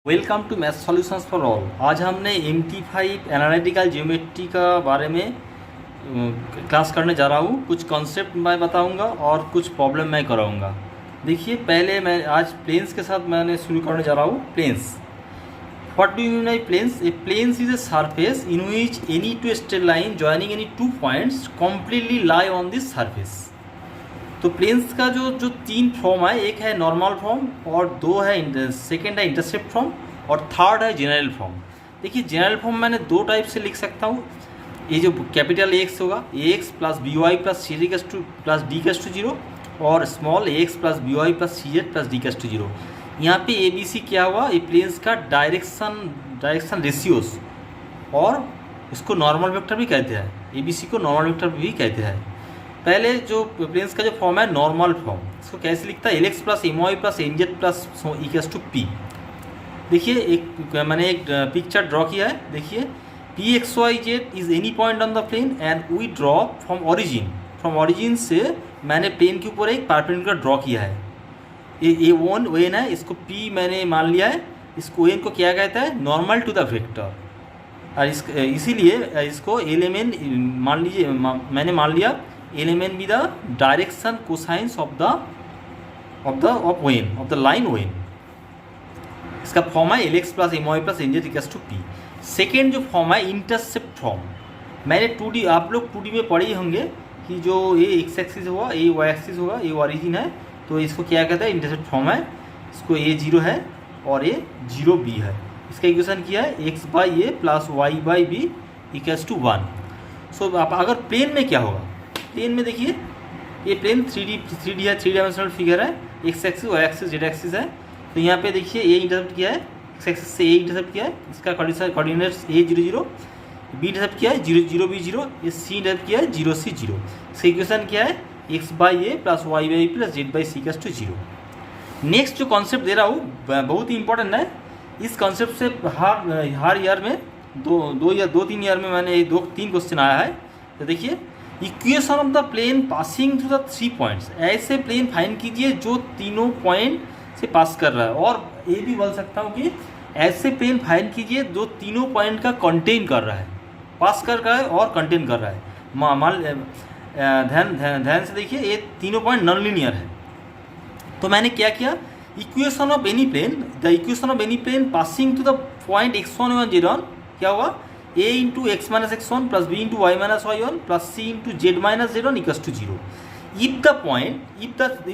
Welcome to math solutions for all. आज हमने MT5 analytical geometry का बारे में क्लास करने जा रहा हूँ। कुछ कॉन्सेप्ट मैं बताऊँगा और कुछ प्रॉब्लम मैं कराऊँगा। देखिए, पहले मैं आज प्लेन्स के साथ मैंने शुरू करने जा रहा हूँ। Planes, what do you mean by planes? A planes is a surface in which any two straight line joining any two points completely lie on this surface. तो प्लेन्स का जो तीन फॉर्म है, एक है नॉर्मल फॉर्म और दो है सेकेंड है इंटरसेप्ट फॉर्म और थर्ड है जनरल फॉर्म। देखिए, जनरल फॉर्म मैंने दो टाइप से लिख सकता हूँ। ये जो कैपिटल एक्स होगा, X plus B Y plus C D plus D equals to zero, और small X plus B Y plus C Z plus D equals to zero. यहाँ पे ए बी सी क्या हुआ? ये प्लेन्स का डायरेक्शन रेशियोज, और इसको नॉर्मल वेक्टर भी कहते हैं। ए बी सी को नॉर्मल वेक्टर भी कहते हैं। पहले जो प्लेन्स का जो फॉर्म है नॉर्मल फॉर्म, इसको कैसे लिखता है? L X plus M Y plus N Z plus equals to P. देखिए, मैंने एक पिक्चर ड्रॉ किया है। देखिए, P X Y Z is any point on the plane and we draw from origin से मैंने प्लेन के ऊपर एक परपेंडिकुलर ड्रॉ किया है। ये वन वेन है, इसको पी मैंने मान लिया है। इसको वेन को क्या कहता है? Normal to the vector. और इसीलिए इसको एलिमेंट मान लीजिए, मैंने मान लिया element be the direction cosines of the line when. इसका फॉर्म है L X plus M Y plus N Z equals to P. Second जो फॉर्म है इंटरसेप्ट फॉर्म, मैंने 2D, आप लोग 2D में पढ़े ही होंगे कि जो ये एक्स एक्सिस होगा, ये वाई एक्सिस होगा, ये ओरिजिन है, तो इसको क्या कहता है? इंटरसेप्ट फॉर्म है। इसको ए जीरो है और ये जीरो बी है। इसका इक्वेशन किया है? X by A plus Y by B equals to 1। So आप अगर प्लेन में क्या होगा? प्लेन में देखिए, ये प्लेन 3D है, 3 डायमेंशनल फिगर है। X axis, Y axis, Z axis है। तो यहाँ पे देखिए, ए इंटरसेप्ट किया है, एक्स एक्सिस से ए इंटरसेप्ट किया है, इसका कोऑर्डिनेट्स ए 0 0, बी इंटरसेप्ट किया है 0 0 बी 0, ये सी इंटरसेप्ट किया है 0 सी 0। इसका इक्वेशन क्या है? X by A plus Y by plus Z by C equals to 0। Next जो कॉन्सेप्ट दे रहा हूँ बहुत ही इंपॉर्टेंट है। इस कॉन्सेप्ट से हर ईयर में दो तीन ईयर में मैंने 2-3 क्वेश्चन आया है। तो देखिए, equation of the plane passing through the 3 points. ऐसे प्लेन फाइंड कीजिए जो तीनों पॉइंट से पास कर रहा है। और ये भी बोल सकता हूँ कि ऐसे प्लेन फाइंड कीजिए जो तीनों पॉइंट का कंटेन कर रहा है, पास कर रहा है और कंटेन कर रहा है। ध्यान से देखिए, ये तीनों पॉइंट नॉन लीनियर है। तो मैंने क्या किया? Equation of any plane, the equation of any plane passing to the point x1 y1 z1 क्या होगा? a into x minus x one plus B into Y minus Y one plus C into Z minus Z one equals to 0। If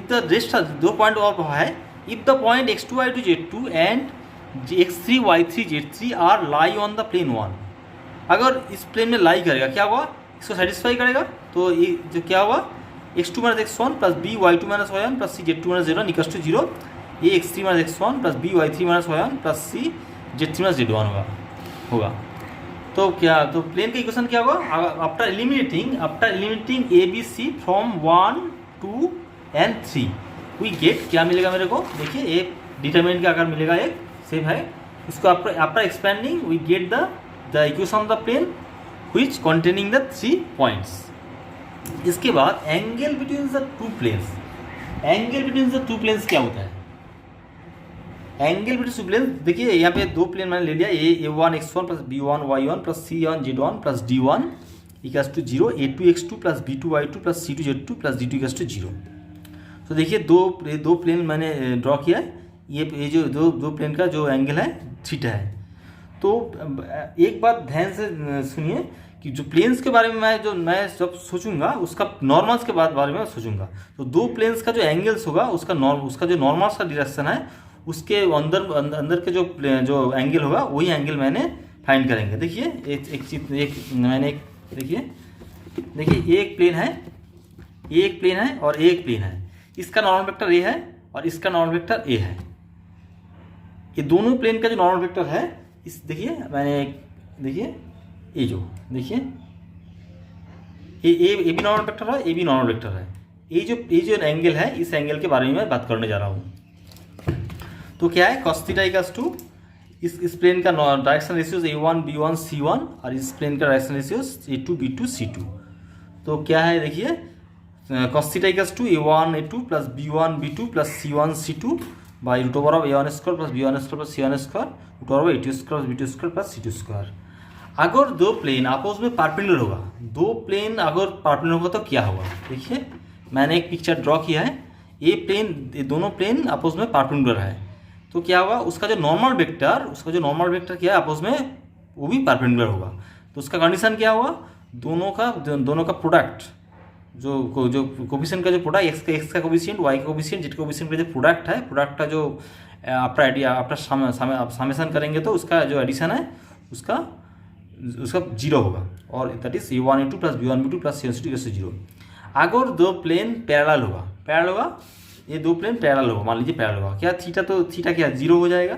the rest दो point और है, if the point x2 y2 z2 and x3 y3 z3 are lie on the plane 1। अगर इस plane में लाई करेगा, क्या होगा? इसको सेटिस्फाई करेगा। तो ये जो क्या होगा? x2 minus x one plus b y minus Y one plus c z2 minus z1 equals to 0। ये x3 minus x one plus b y minus Y one plus c z3 minus z1 होगा। तो क्या, तो plane का equation क्या होगा? After eliminating A B C from 1 2 and 3 we get, क्या मिलेगा मेरे को? देखिए, एक डिटरमिनेंट का आकार मिलेगा, एक सेम है। इसको after expanding we get the equation of the plane which containing the 3 points. इसके बाद angle between the two planes. Angle between the two planes क्या होता है? एंगल बिटवीन टू प्लेन, देखिए यहाँ पे दो प्लेन मैंने ले लिया, a1 x1 plus b1 y1 plus c1 z1 plus d1 equals to 0, a2 x2 plus b2 y2 plus c2 z2 plus d2 equals to 0। तो देखिए, दो प्लेन मैंने ड्रॉ किया है। ये जो दो प्लेन का जो एंगल है थीटा है। तो एक बात ध्यान से सुनिए कि जो प्लेन्स के बारे में मैं जब सोचूंगा, उसका नॉर्मल्स के बारे में सोचूंगा। तो दो प्लेन्स का जो एंगल्स होगा, उसका जो नॉर्मल्स का डायरेक्शन है, उसके अंदर के जो एंगल होगा, वही एंगल मैंने फाइंड करेंगे। देखिए, देखिए एक प्लेन है और एक प्लेन है। इसका नॉर्मल वेक्टर ए है और इसका नॉर्मल वेक्टर ए है। ये दोनों प्लेन का जो नॉर्मल वेक्टर है, इस देखिए देखिए ये जो देखिए ए भी नॉर्मल वेक्टर है, ए भी नॉर्मल वेक्टर है। ये जो एंगल है, इस एंगल के बारे में मैं बात करने जा रहा हूँ। तो क्या है? cos थीटा इक्वल्स टू इस प्लेन का direction ratios a1 b1 c1 और इस प्लेन का direction ratios a2 b2 c2। तो क्या है? देखिए, cos theta equals to a1 a2 plus b1 b2 plus c1 c2 by root over of a1 square plus b1 square plus c1 square root over a2 square b2 square plus c2 square. अगर दो plane आपस में perpendicular होगा, दो plane अगर perpendicular होगा तो क्या होगा, देखिए मैंने एक पिक्चर ड्रॉ किया है, ये दोनों प्लेन आपस में परपेंडिकुलर है, तो क्या होगा, उसका जो नॉर्मल वेक्टर क्या है आपस में, वो भी परपेंडिकुलर होगा। तो उसका कंडीशन क्या होगा, दोनों का प्रोडक्ट जो कोफिशिएंट का जो प्रोडक्ट एक्स का कोफिशिएंट, वाई का कोफिशिएंट, जेड का कोफिशिएंट का जो प्रोडक्ट है, प्रोडक्ट का जो आफ्टर समेशन करेंगे तो उसका जो एडिशन है उसका जीरो होगा, और that is a1 a2 plus b1 b2 plus c1 c2 zero. अगर दो प्लेन पैरेलल होगा, ये दो प्लेन पैरेलल होगा, मान लीजिए पैरेलल होगा, क्या थीटा क्या जीरो हो जाएगा,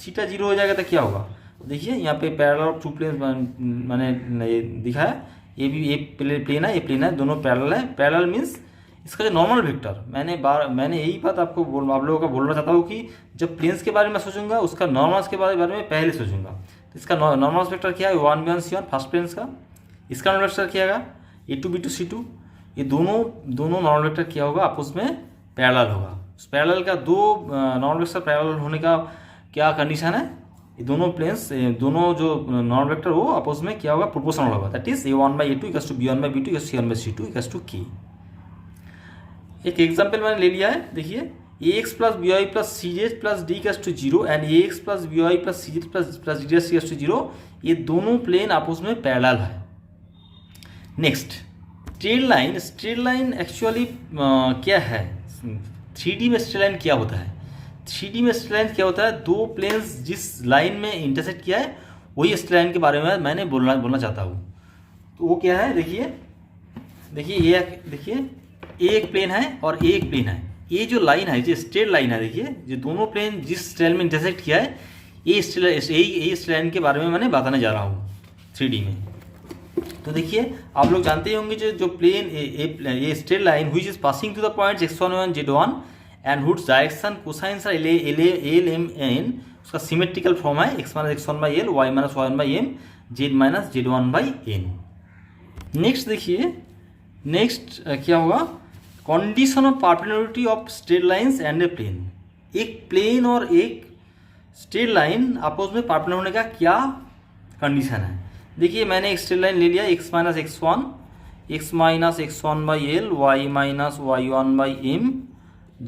थीटा जीरो हो जाएगा तो क्या होगा, देखिए यहाँ पे पैरेलल ऑफ टू प्लेन मैंने ये दिखा है, ये भी ये प्लेन है, ये प्लेन है, दोनों पैरेलल है। पैरेलल मीन्स इसका जो नॉर्मल वेक्टर, मैंने यही बात आप लोगों का बोलना चाहता हूँ कि जब प्लेन्स के बारे में सोचूंगा उसका नॉर्मल्स के बारे में पहले सोचूंगा। तो इसका नॉर्मल्स वेक्टर क्या है, 1 b1 c1 फर्स्ट प्लेन्स का, इसका नॉर्मल वेक्टर क्या होगा a2 b2 c2, ये दोनों नॉर्मल वेक्टर क्या होगा, आपस में पैरेलल होगा। उस पैरेलल का दो नॉर्मल वेक्टर पैरेलल होने का क्या कंडीशन है, ये दोनों प्लेन्स दोनों जो नॉर्मल वेक्टर वो आपस में क्या होगा, प्रोपोर्शनल होगा, that is a1 by a2 equals to b1 by b2 equals to c1 by c2 equals to k। एक एग्जांपल मैंने ले लिया है, देखिए ax plus by plus cz plus d equals to zero and ax plus by plus cz plus d equals to zero, ये दोनों plane आपस में पैरेलल है। नेक्स्ट स्ट्रेट लाइन एक्चुअली क्या है, 3D में स्ट्रेट लाइन क्या होता है, 3D में स्ट्रेट लाइन क्या होता है, दो प्लेन्स जिस लाइन में इंटरसेक्ट किया है वही स्ट्रेट लाइन के बारे में मैंने बोलना चाहता हूँ। तो वो क्या है, देखिए ये एक प्लेन है और ये एक प्लेन है, ये जो लाइन है जो स्ट्रेट लाइन है, देखिए जो दोनों प्लेन जिस स्ट्रेट लाइन में इंटरसेक्ट किया है, ये स्ट्रेट लाइन के बारे में मैंने बताने जा रहा हूँ 3D में। तो देखिए आप लोग जानते ही होंगे जो प्लेन ये straight line which is passing to the points x1 y1 z1 and which direction cosines are l m n, उसका सिमेट्रिकल फॉर्म है x minus x1 by l, y minus y1 by m, z minus z1 by n। Next देखिए, next क्या होगा, condition of perpendicularity of straight lines and a plane. एक plane और एक straight line आपस में perpendicular होने का क्या कंडीशन है, देखिए मैंने एक स्ट्रेट लाइन ले लिया x minus x1 by L, y minus y1 by M,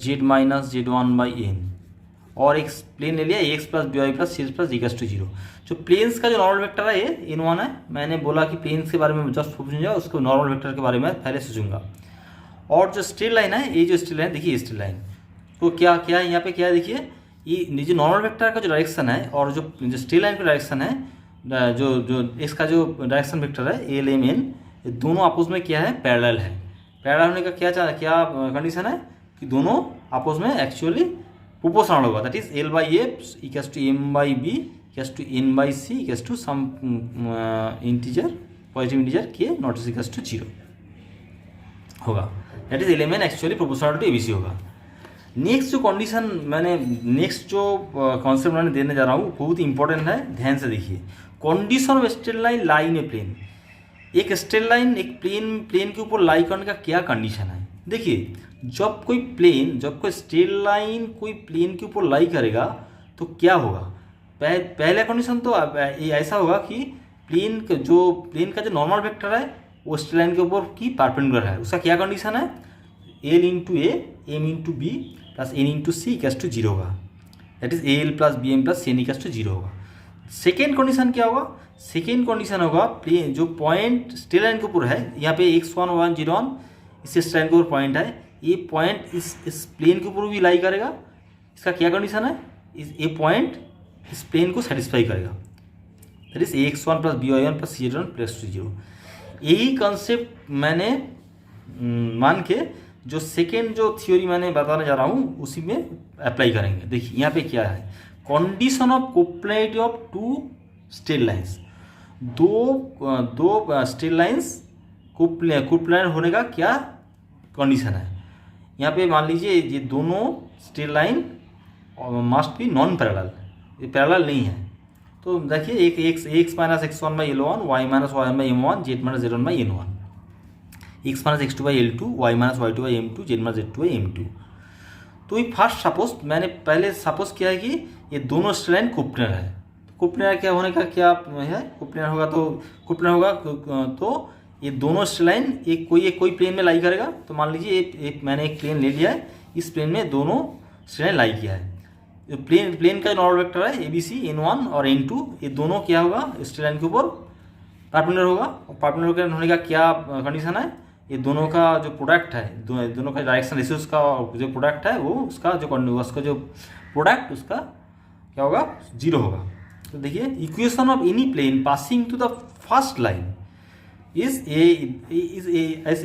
z minus z1 by N, और एक प्लेन ले लिया x plus by plus c plus equals to zero. जो प्लेन्स का जो नॉर्मल वेक्टर है ये n1 है, मैंने बोला कि प्लेन्स के बारे में जस्ट सोचूंगा, उसको नॉर्मल वेक्टर के बारे में पहले सोचूंगा। और जो स्ट्रेट लाइन है, ये जो स्ट्रेट लाइन देखिए, स्ट्रेट लाइन तो क्या है यहाँ पे, क्या है देखिए, ये जो नॉर्मल वेक्टर का जो डायरेक्शन है और जो स्ट्रेट लाइन का डायरेक्शन है, जो इसका जो डायरेक्शन वेक्टर है एल एम एन, ये दोनों आपस में क्या है, पैरेलल है। पैरेलल होने का क्या कंडीशन है कि दोनों आपस में एक्चुअली प्रोपोर्शनल होगा, that is l by f equals to m by B equals to n by C equals to some integer positive integer के not is equals to zero होगा, that is l m n actually proportional to a b c होगा। Next जो condition next जो concept मैंने देने जा रहा हूँ बहुत इंपॉर्टेंट है, ध्यान से देखिए। Condition of straight line lie in a plane, एक स्ट्रेट लाइन एक प्लेन के ऊपर लाई करने का क्या कंडीशन है, देखिए जब कोई स्ट्रेट लाइन कोई प्लेन के ऊपर लाई करेगा तो क्या होगा, पहला कंडीशन तो ऐसा होगा कि प्लेन का जो नॉर्मल वेक्टर है वो स्ट्रेट लाइन के ऊपर की परपेंडिकुलर है, उसका क्या कंडीशन है, l into a m into b plus n into c equals to zero होगा, that is a l plus b m plus c n equals to zero होगा। सेकेंड कंडीशन क्या होगा, सेकेंड कंडीशन होगा plane जो point straight line के ऊपर है, यहाँ पे x1 y1 z1 इस स्ट्रेट लाइन के ऊपर पॉइंट है, ये पॉइंट इस प्लेन के ऊपर भी लाई करेगा, इसका क्या कंडीशन है, ये पॉइंट इस प्लेन को सेटिस्फाई करेगा, that is x1 plus by1 plus c1 plus two zero. यही कॉन्सेप्ट मैंने मान के जो सेकेंड जो थ्योरी मैंने बताने जा रहा हूँ उसी में अप्लाई करेंगे। देखिए यहाँ पे क्या है, condition of coplanarity of two straight lines, दो स्ट्रेट लाइंस कोप्लेनर होने का क्या कंडीशन है। यहाँ पे मान लीजिए ये दोनों straight line must be non parallel, ये पैरेलल नहीं है, तो देखिए एक x minus x1 by l1, y minus y1 by m1, z minus z1 by n1, x minus x2 by l2, y minus y2 by m2, z minus z2 by m2। तो ये first suppose मैंने पहले suppose किया है कि ये दोनों straight line coplanar है। कोप्लेनर क्या होने का क्या है, कोप्लेनर होगा तो कोप्लेनर होगा तो ये दोनों स्ट्रेट लाइन एक कोई प्लेन में लाई करेगा। तो मान लीजिए मैंने एक प्लेन ले लिया है, इस प्लेन में दोनों स्ट्रेट लाइन लाई किया है। प्लेन का नॉर्मल वेक्टर है ABC N1 और N2, ये दोनों क्या होगा स्ट्रेट लाइन के ऊपर परपेंडिकुलर होगा। और परपेंडिकुलर होने का क्या कंडीशन है, ये दोनों का जो प्रोडक्ट है, दोनों का डायरेक्शन रेशियोज का जो प्रोडक्ट है वो उसका जो प्रोडक्ट उसका क्या होगा 0 होगा। तो देखिए equation of any plane passing to the first line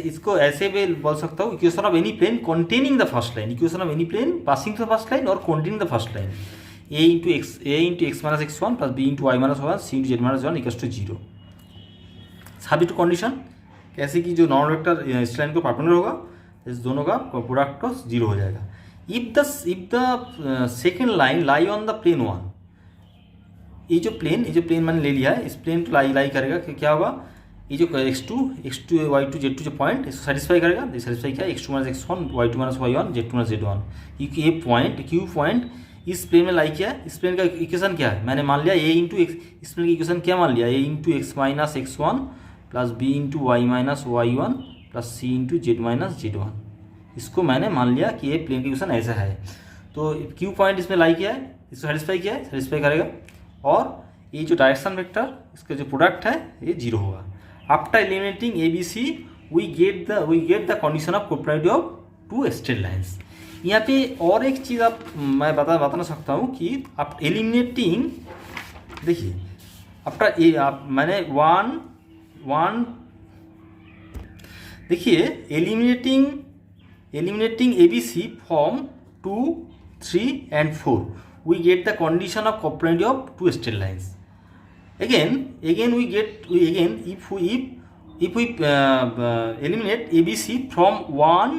इसको ऐसे भी बोल सकता हूँ, equation of any plane containing the first line, equation of any plane passing to the first line और containing the first line a into x minus x1 plus b into y minus y1 c into z minus 1 equals to 0। Subject to condition कैसे कि जो normal vector इस line को perpendicular होगा, इस दोनों का प्रोडक्ट 0 हो जाएगा। If the second line lie on the plane 1, ये जो प्लेन मैंने ले लिया है, इस प्लेन को लाई करेगा क्या होगा, ये जो x2 y2 z2 जो पॉइंट इसको सेटिस्फाई करेगा। सेटिस्फाई क्या है x2 minus x1 y2 minus y1 z2 minus z1। ये पॉइंट Q पॉइंट इस प्लेन में लाई किया है। इस प्लेन का इक्वेशन क्या है, मैंने मान लिया a इंटू एक्स, इस प्लेन की इक्वेशन क्या मान लिया a into x minus x1 plus b into Y minus y1 plus c into z minus z1। इसको मैंने मान लिया कि ये प्लेन की इक्वेशन ऐसा है। तो Q पॉइंट इसमें लाई किया है, इसको सेटिस्फाई किया है, सेटिस्फाई करेगा। और ये जो डायरेक्शन वेक्टर इसका जो प्रोडक्ट है ये 0 होगा। After eliminating ABC we get the condition of coplanar of two straight lines। यहाँ पे और एक चीज़ मैं बताना सकता हूँ कि आप एलिमिनेटिंग देखिए आफ्टर मैंने वन देखिए eliminating ABC from 2, 3 and 4 we get the condition of coplanar of two straight lines। Again we get if we eliminate ABC from 1,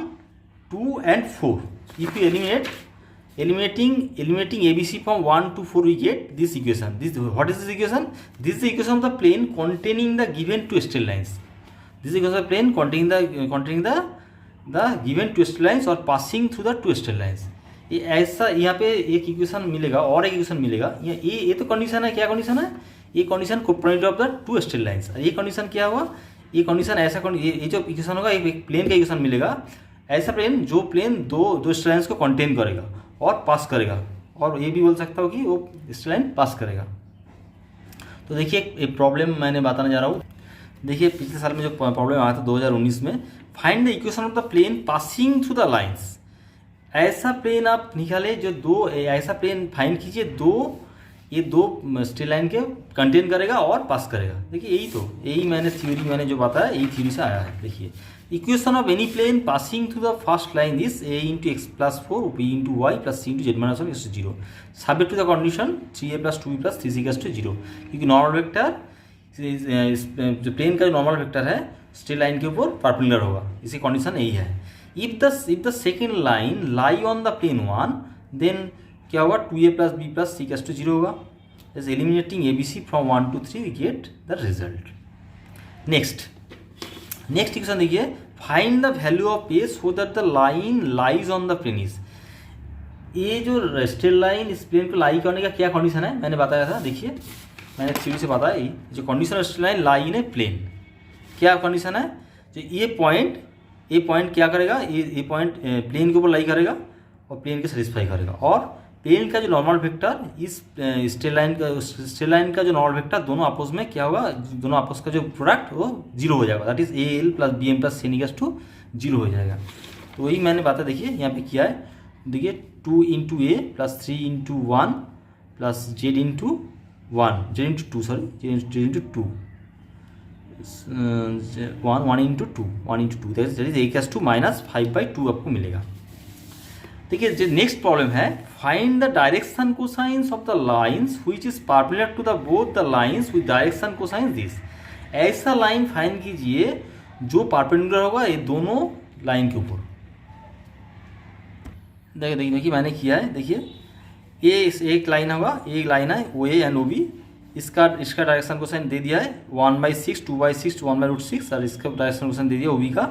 2 and 4, if we eliminating ABC from 1 to 4 we get this equation। What is this equation? This is the equation of the plane containing the given two straight lines। This is the equation of the plane containing the given two straight lines or passing through the two straight lines। ये ऐसा यहाँ पे एक equation मिलेगा और एक equation मिलेगा। ये तो कंडीशन है, क्या कंडीशन है, ये condition coplanar of the two straight lines. ये कंडीशन क्या हुआ, ये कंडीशन ऐसा ये जो इक्वेशन होगा एक प्लेन का इक्वेशन मिलेगा, ऐसा प्लेन जो प्लेन दो स्ट्रेट लाइंस को कंटेन करेगा और पास करेगा। और ये भी बोल सकता हूँ कि वो स्ट्रेट लाइन पास करेगा। तो देखिए एक प्रॉब्लम मैंने बताने जा रहा हूँ। देखिए पिछले साल में जो प्रॉब्लम आया था 2019 में, find the equation of the plane passing through the lines. ऐसा प्लेन आप निकाले जो ऐसा प्लेन फाइंड कीजिए ये दो स्ट्रेट लाइन के कंटेन करेगा और पास करेगा। देखिए यही मैंने थ्योरी मैंने जो बताया यही थ्योरी से आया है। देखिए equation of any plane passing through the first line this a into x plus 4 b into y plus c into Z minus 1 equals to 0 subject to the condition 3a plus 2b plus 3c equals to 0। क्योंकि normal vector जो plane का जो normal vector है straight line के ऊपर perpendicular होगा, इसी condition यही है। If the second line lie on the plane 1 then क्या होगा 2a plus b plus c equals to 0 होगा। Is eliminating ABC from 1 to 3 we get the result. Next equation देखिए, find the value of a so that the line lies on the plane is. ये जो straight line इस plane को लाई करने का क्या condition है मैंने बताया था। देखिए मैंने थ्योरी से बताया जो कंडीशन है straight line lie in a plane, क्या कंडीशन है, जो ये पॉइंट क्या करेगा, ये पॉइंट प्लेन के ऊपर लाई करेगा और प्लेन को सेटिस्फाई करेगा। और प्लेन का जो नॉर्मल वेक्टर इस स्ट्रेट लाइन का जो नॉर्मल वेक्टर दोनों आपस में क्या होगा, दोनों आपस का जो प्रोडक्ट वो 0 हो जाएगा। That is AL plus BM plus CN equals to 0 हो जाएगा। तो वही मैंने बात देखिए यहाँ पे किया है। देखिए 2 into A plus 3 into 1 plus Z into 2 1 into 2 that is A equals to minus 5/2 आपको मिलेगा। देखिए जो नेक्स्ट प्रॉब्लम है, find the direction cosines of the lines which is perpendicular to the both the lines with direction cosines this. ऐसा line find कीजिए जो perpendicular होगा ये दोनों लाइन के ऊपर। देखिए मैंने किया है। देखिए ये एक लाइन होगा, एक लाइन है OA एंड OB, इसका डायरेक्शन कोसाइन दे दिया है 1/6 2/6 1/√6 और इसका डायरेक्शन कोसाइन दे दिया OB का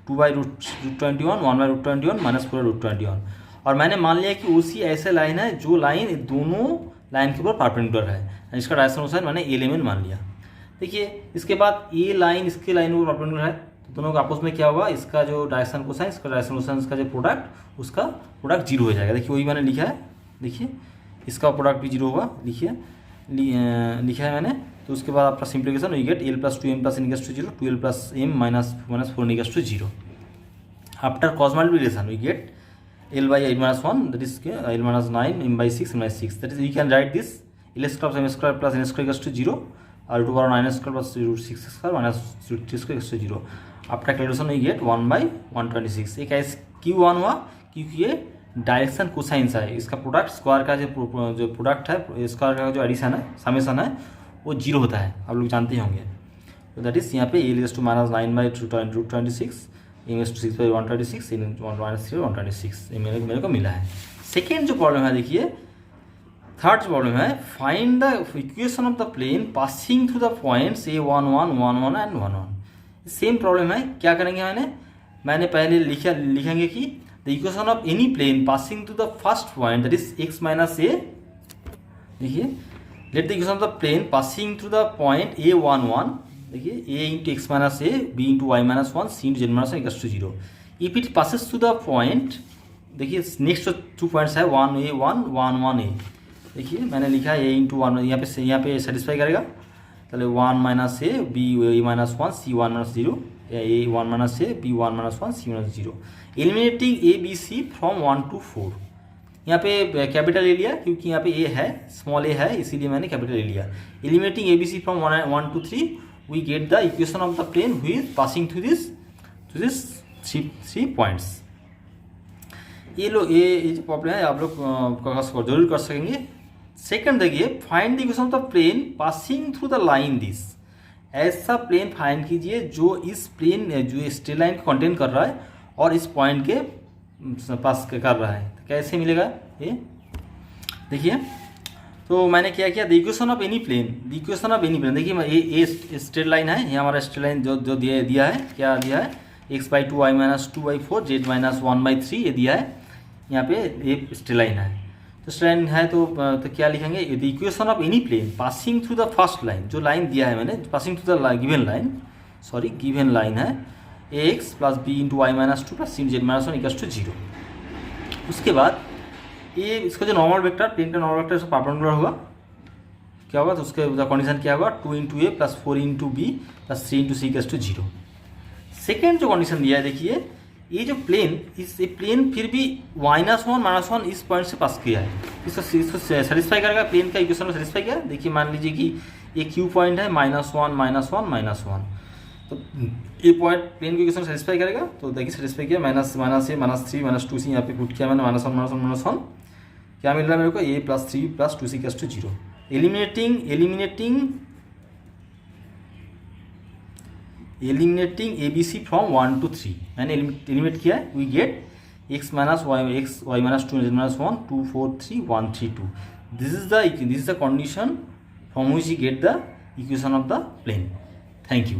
2/√21 1/√21 माइनस 4/√21। और मैंने मान लिया कि OC ऐसे लाइन है जो लाइन दोनों लाइन के ऊपर परपेंडिकुलर है, इसका डायरेक्शन कोसाइन मैंने ए एलिमेंट मान लिया। देखिए इसके बाद ए लाइन इसके लाइन ऊपर परपेंडिकुलर है, तो दोनों का आपस में क्या होगा, इसका जो डायरेक्शन कोसाइन इसका डायरेक्शन कोसाइन का जो प्रोडक्ट उसका प्रोडक्ट जीरो हो जाएगा। देखिए वही मैंने लिखा है, देखिए इसका प्रोडक्ट भी जीरो होगा, लिखिए लिखा है मैंने। तो उसके बाद आपका simplification we get L + 2m + n = 0, 12 + m - 4 = 0। After cross multiplication we get L/8-1 that is L-9 m/6 m/6, that is we can write this L² + m² + n² = 0 or 2^9² + √6² - √3² = 0। After calculation we get 1/126। एक Q1 हुआ क्योंकि ये direction cosines है, इसका product square का जो product है, square का जो एडिशन है, समेशन है, वो जीरो होता है, आप लोग जानते होंगे। तो दैट इज यहाँ पे L = -9/√26 m = 6/126 n -3/126 ये मेरे को मिला है। सेकेंड जो प्रॉब्लम है, देखिए थर्ड प्रॉब्लम है, find the equation of the plane passing through the points A11 11 and 11। Same problem है, क्या करेंगे, मैंने पहले लिखेंगे कि the equation of any plane passing through the first point that is x - a। देखिए let the equation of the plane passing through the point A11, देखिए a × x - a, b × y - 1, c × z - 1 = 0। If it passes through the point, देखिए next 2 points है 1a1 1a। देखिए मैंने लिखा है a × 1, यहाँ पे सेटिस्फाई करेगा, चलिए 1 - a, b a - 1, c 1 - 0, a 1 - a, b 1 - 1, c 1 - 0। Eliminating a b c from 1 to 4। यहाँ पे कैपिटल ए लिया क्योंकि यहाँ पे ए है, स्मॉल ए है, इसीलिए मैंने कैपिटल ए लिया। Eliminating a b c from 1 to 3 we get the equation of the plane who is passing through this three points। ये जो प्रॉब्लम है आप लोग जरूर कर सकेंगे। सेकंड देखिए, find the equation of the plane passing through the line this. ऐसा प्लेन फाइंड कीजिए जो इस प्लेन जो स्ट्रेट लाइन को कंटेन कर रहा है और इस पॉइंट के पास कर रहा है, तो कैसे मिलेगा ये देखिए। तो मैंने क्या किया, the equation of any plane, देखिए ये स्ट्रेट लाइन है, ये हमारा स्ट्रेट लाइन जो दिया है, क्या दिया है, x/2 y - 2/4 z - 1/3 ये दिया है, यहाँ पे ये स्ट्रेट लाइन है। तो स्ट्रेट लाइन है तो क्या लिखेंगे, the equation of any plane passing through the first line, जो लाइन दिया है मैंने, passing through the given line है ax + b × y - 2 + c × z - 1 = 0। उसके बाद ये इसका जो नॉर्मल वेक्टर, प्लेन का नॉर्मल वेक्टर परपेंडिकुलर होगा, क्या होगा, तो उसके कंडीशन क्या होगा, 2 × a + 4 × b + 3 × c = 0। सेकेंड जो कंडीशन दिया है, देखिए ये जो प्लेन, प्लेन फिर भी -1 - 1 इस पॉइंट से पास किया है, इसको सेटिस्फाई करेगा, प्लेन का इक्वेशन में सेटिस्फाई किया। देखिए मान लीजिए कि ये क्यू पॉइंट है, -1 - 1 तो ये पॉइंट प्लेन के इक्वेशन सेटिस्फाई करेगा। तो देखिए सेटिस्फाई किया, -a -3 - 2c यहाँ पे पुट किया मैंने, -1 - 1 क्या मिल रहा है मेरे को, a + 3 + 2c = 0। Eliminating a b c from 1 to 3 मैंने एलिमिनेट किया है। We get x - y - 2 z - 1 2 4 3 1 3 2। This is the condition from which we get the equation of the plane. Thank you.